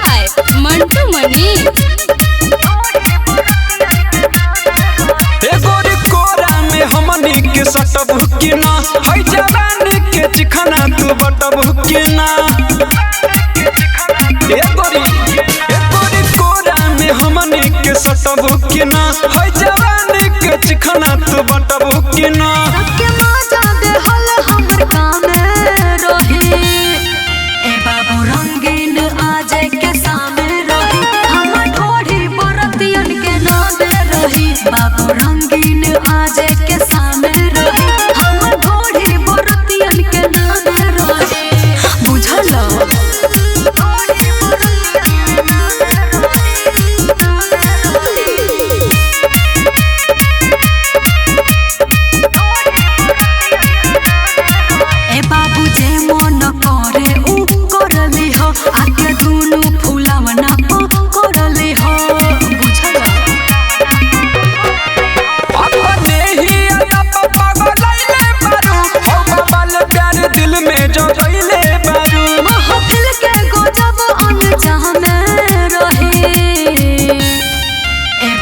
By Mantu मनी। गोरी कोरा में हमनी के सटब की ना, हई जवानी के चिखना तू बटब की ना। गोरी कोरा में हमनी के सटब की ना, हई जवानी के चिखना तू बटब की ना। बाबू रंगीन आज के सामने रही, हम ढोढ़ी बरतियन के नाम रही। बाबू रंगीन आज के सामने रही, हम ढोढ़ी बरतियन के नाम रही। बुझल बाबू जे मन करे उ करली हो, आके दुनु फुलावना करली हो। बुझल अपने ही अदब पगलैले बारू, हो बबल प्यार दिल में जगैले बारू। महफिल के गजब अनचाह में रही,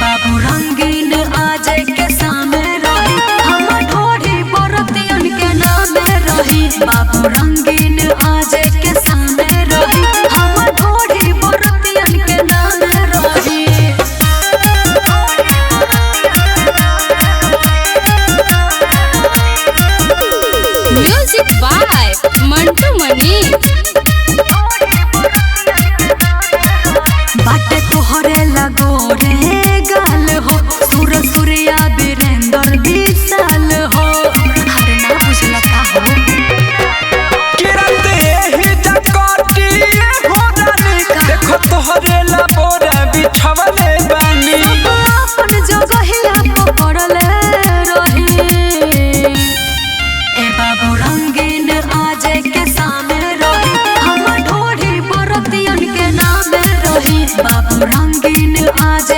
बाबू रंगीन आज के सामने रही, हम ढोढ़ी बरतियन के नाम रही। बाबू रंगीन आज के सामने रही, हम ढोढ़ी बरतियन के नाम रही। म्यूजिक बाय मंटू मनी। बाटे तोहरे लगो रे गाल हो, सुर सूर्या वीरेंद्र विशाल हो। हर ना बुझला का हो किरत एही जकटी हो रानी, देखो तोहरे ला बोरा बिछवले बानी। अपन जगहिया पकड़ले रही, बाबू रंगीन आज के सामने रही, हम ढोढ़ी बरतियन के नाम रही। बाबू रंगीन आज